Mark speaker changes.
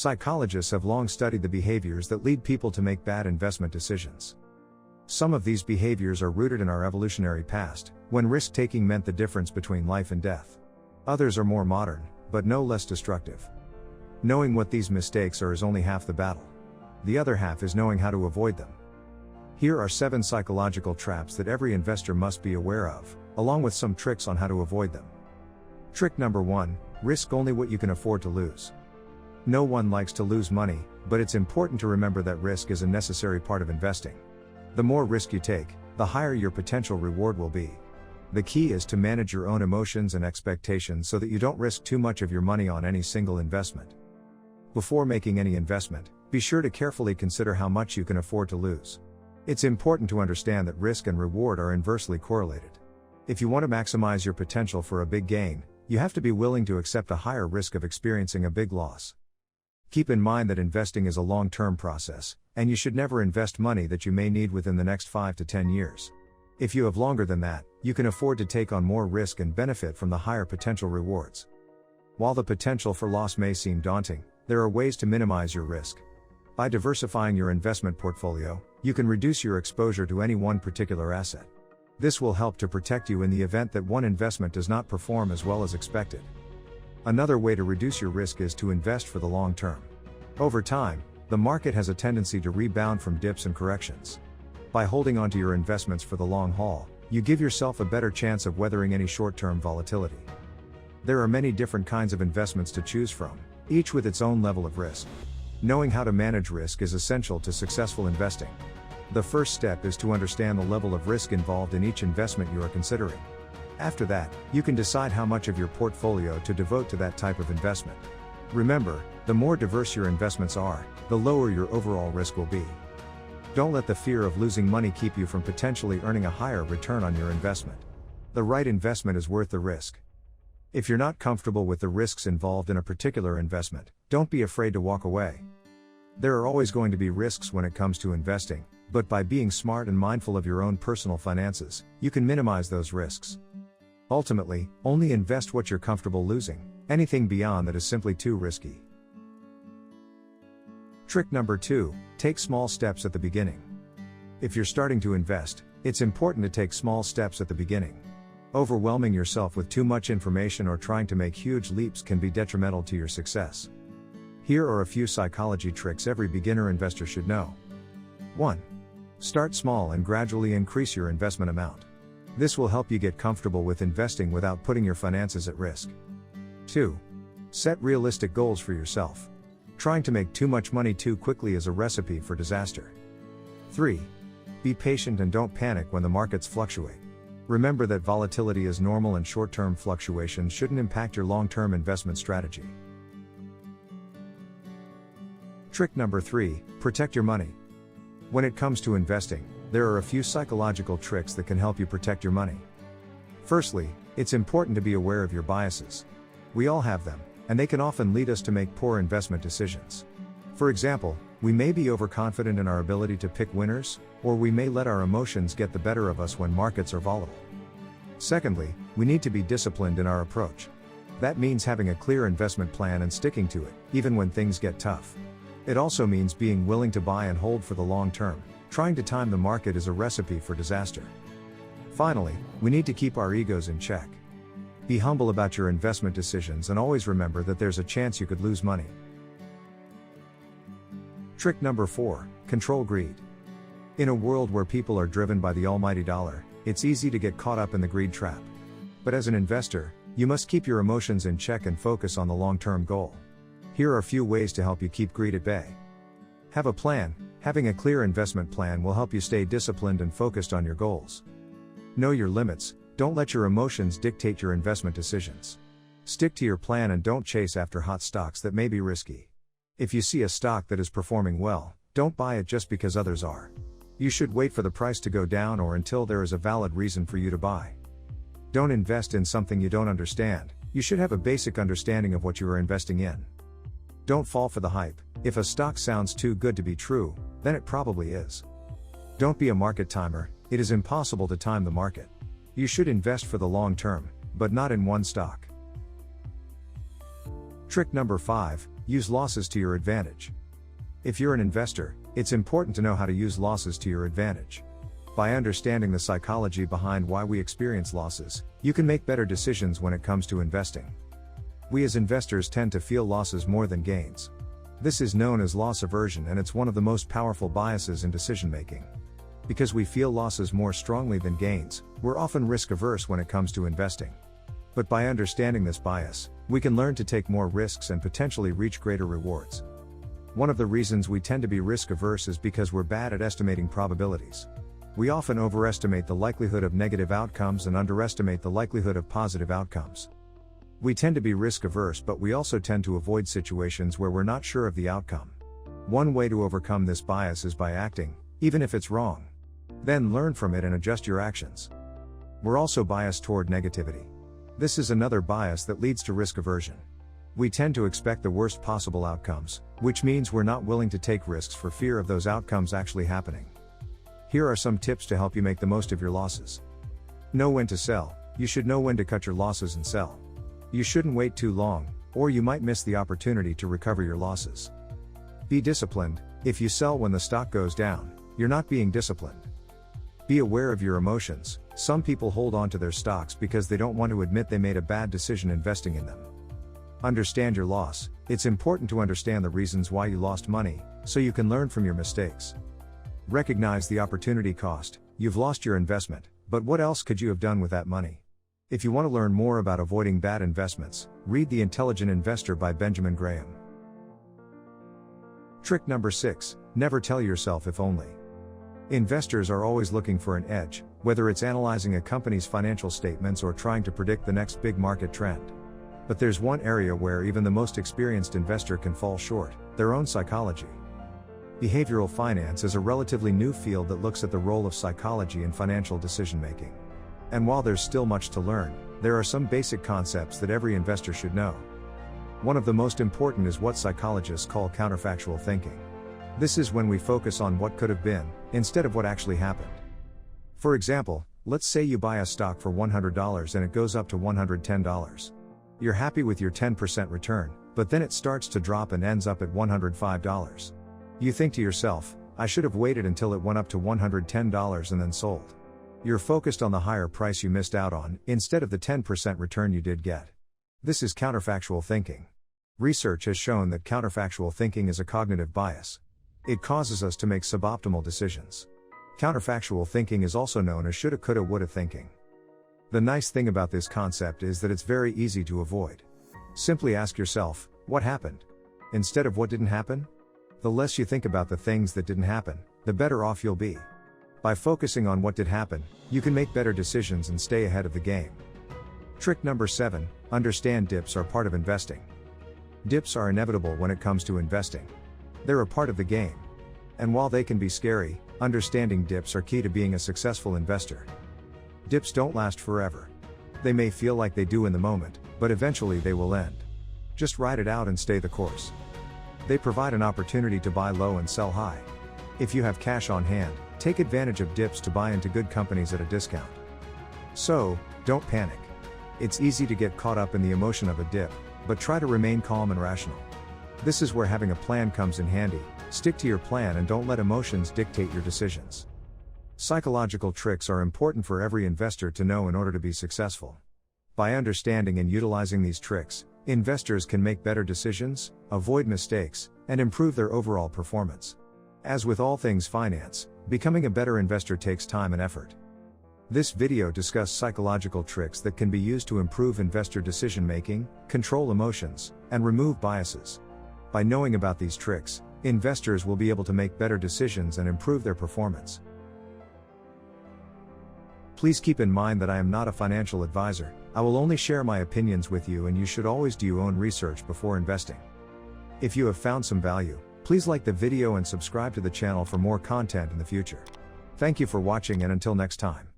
Speaker 1: Psychologists have long studied the behaviors that lead people to make bad investment decisions. Some of these behaviors are rooted in our evolutionary past, when risk-taking meant the difference between life and death. Others are more modern, but no less destructive. Knowing what these mistakes are is only half the battle. The other half is knowing how to avoid them. Here are 7 psychological traps that every investor must be aware of, along with some tricks on how to avoid them. Trick number 1, risk only what you can afford to lose. No one likes to lose money, but it's important to remember that risk is a necessary part of investing. The more risk you take, the higher your potential reward will be. The key is to manage your own emotions and expectations so that you don't risk too much of your money on any single investment. Before making any investment, be sure to carefully consider how much you can afford to lose. It's important to understand that risk and reward are inversely correlated. If you want to maximize your potential for a big gain, you have to be willing to accept a higher risk of experiencing a big loss. Keep in mind that investing is a long-term process, and you should never invest money that you may need within the next 5 to 10 years. If you have longer than that, you can afford to take on more risk and benefit from the higher potential rewards. While the potential for loss may seem daunting, there are ways to minimize your risk. By diversifying your investment portfolio, you can reduce your exposure to any one particular asset. This will help to protect you in the event that one investment does not perform as well as expected. Another way to reduce your risk is to invest for the long term. Over time, the market has a tendency to rebound from dips and corrections. By holding onto your investments for the long haul, you give yourself a better chance of weathering any short-term volatility. There are many different kinds of investments to choose from, each with its own level of risk. Knowing how to manage risk is essential to successful investing. The first step is to understand the level of risk involved in each investment you are considering. After that, you can decide how much of your portfolio to devote to that type of investment. Remember, the more diverse your investments are, the lower your overall risk will be. Don't let the fear of losing money keep you from potentially earning a higher return on your investment. The right investment is worth the risk. If you're not comfortable with the risks involved in a particular investment, don't be afraid to walk away. There are always going to be risks when it comes to investing, but by being smart and mindful of your own personal finances, you can minimize those risks. Ultimately, only invest what you're comfortable losing. Anything beyond that is simply too risky. Trick number 2, take small steps at the beginning. If you're starting to invest, it's important to take small steps at the beginning. Overwhelming yourself with too much information or trying to make huge leaps can be detrimental to your success. Here are a few psychology tricks every beginner investor should know. 1. Start small and gradually increase your investment amount. This will help you get comfortable with investing without putting your finances at risk. 2. Set realistic goals for yourself. Trying to make too much money too quickly is a recipe for disaster. 3. Be patient and don't panic when the markets fluctuate. Remember that volatility is normal and short-term fluctuations shouldn't impact your long-term investment strategy. Trick number 3, protect your money. When it comes to investing, there are a few psychological tricks that can help you protect your money. Firstly, it's important to be aware of your biases. We all have them, and they can often lead us to make poor investment decisions. For example, we may be overconfident in our ability to pick winners, or we may let our emotions get the better of us when markets are volatile. Secondly, we need to be disciplined in our approach. That means having a clear investment plan and sticking to it, even when things get tough. It also means being willing to buy and hold for the long term. Trying to time the market is a recipe for disaster. Finally, we need to keep our egos in check. Be humble about your investment decisions and always remember that there's a chance you could lose money. Trick number 4, control greed. In a world where people are driven by the almighty dollar, it's easy to get caught up in the greed trap. But as an investor, you must keep your emotions in check and focus on the long-term goal. Here are a few ways to help you keep greed at bay. Have a plan. Having a clear investment plan will help you stay disciplined and focused on your goals. Know your limits. Don't let your emotions dictate your investment decisions. Stick to your plan and don't chase after hot stocks that may be risky. If you see a stock that is performing well, don't buy it just because others are. You should wait for the price to go down or until there is a valid reason for you to buy. Don't invest in something you don't understand. You should have a basic understanding of what you are investing in. Don't fall for the hype. If a stock sounds too good to be true, then it probably is. Don't be a market timer. It is impossible to time the market. You should invest for the long term, but not in one stock. Trick number 5, use losses to your advantage. If you're an investor, it's important to know how to use losses to your advantage. By understanding the psychology behind why we experience losses, you can make better decisions when it comes to investing. We as investors tend to feel losses more than gains. This is known as loss aversion, and it's one of the most powerful biases in decision making. Because we feel losses more strongly than gains, we're often risk averse when it comes to investing. But by understanding this bias, we can learn to take more risks and potentially reach greater rewards. One of the reasons we tend to be risk averse is because we're bad at estimating probabilities. We often overestimate the likelihood of negative outcomes and underestimate the likelihood of positive outcomes. We tend to be risk averse, but we also tend to avoid situations where we're not sure of the outcome. One way to overcome this bias is by acting, even if it's wrong. Then learn from it and adjust your actions. We're also biased toward negativity. This is another bias that leads to risk aversion. We tend to expect the worst possible outcomes, which means we're not willing to take risks for fear of those outcomes actually happening. Here are some tips to help you make the most of your losses. Know when to sell. You should know when to cut your losses and sell. You shouldn't wait too long, or you might miss the opportunity to recover your losses. Be disciplined. If you sell when the stock goes down, you're not being disciplined. Be aware of your emotions. Some people hold on to their stocks because they don't want to admit they made a bad decision investing in them. Understand your loss. It's important to understand the reasons why you lost money, so you can learn from your mistakes. Recognize the opportunity cost. You've lost your investment, but what else could you have done with that money? If you want to learn more about avoiding bad investments, read The Intelligent Investor by Benjamin Graham. Trick number 6, never tell yourself if only. Investors are always looking for an edge, whether it's analyzing a company's financial statements or trying to predict the next big market trend. But there's one area where even the most experienced investor can fall short: their own psychology. Behavioral finance is a relatively new field that looks at the role of psychology in financial decision making. And while there's still much to learn, there are some basic concepts that every investor should know. One of the most important is what psychologists call counterfactual thinking. This is when we focus on what could have been, instead of what actually happened. For example, let's say you buy a stock for $100 and it goes up to $110. You're happy with your 10% return, but then it starts to drop and ends up at $105. You think to yourself, I should have waited until it went up to $110 and then sold. You're focused on the higher price you missed out on, instead of the 10% return you did get. This is counterfactual thinking. Research has shown that counterfactual thinking is a cognitive bias. It causes us to make suboptimal decisions. Counterfactual thinking is also known as shoulda, coulda, woulda thinking. The nice thing about this concept is that it's very easy to avoid. Simply ask yourself, what happened? Instead of what didn't happen? The less you think about the things that didn't happen, the better off you'll be. By focusing on what did happen, you can make better decisions and stay ahead of the game. Trick number 7, understand dips are part of investing. Dips are inevitable when it comes to investing. They're a part of the game. And while they can be scary, understanding dips are key to being a successful investor. Dips don't last forever. They may feel like they do in the moment, but eventually they will end. Just ride it out and stay the course. They provide an opportunity to buy low and sell high. If you have cash on hand, take advantage of dips to buy into good companies at a discount. So, don't panic. It's easy to get caught up in the emotion of a dip, but try to remain calm and rational. This is where having a plan comes in handy. Stick to your plan and don't let emotions dictate your decisions. Psychological tricks are important for every investor to know in order to be successful. By understanding and utilizing these tricks, investors can make better decisions, avoid mistakes, and improve their overall performance. As with all things finance, becoming a better investor takes time and effort. This video discussed psychological tricks that can be used to improve investor decision making, control emotions, and remove biases. By knowing about these tricks, investors will be able to make better decisions and improve their performance. Please keep in mind that I am not a financial advisor. I will only share my opinions with you, and you should always do your own research before investing. If you have found some value, please like the video and subscribe to the channel for more content in the future. Thank you for watching, and until next time.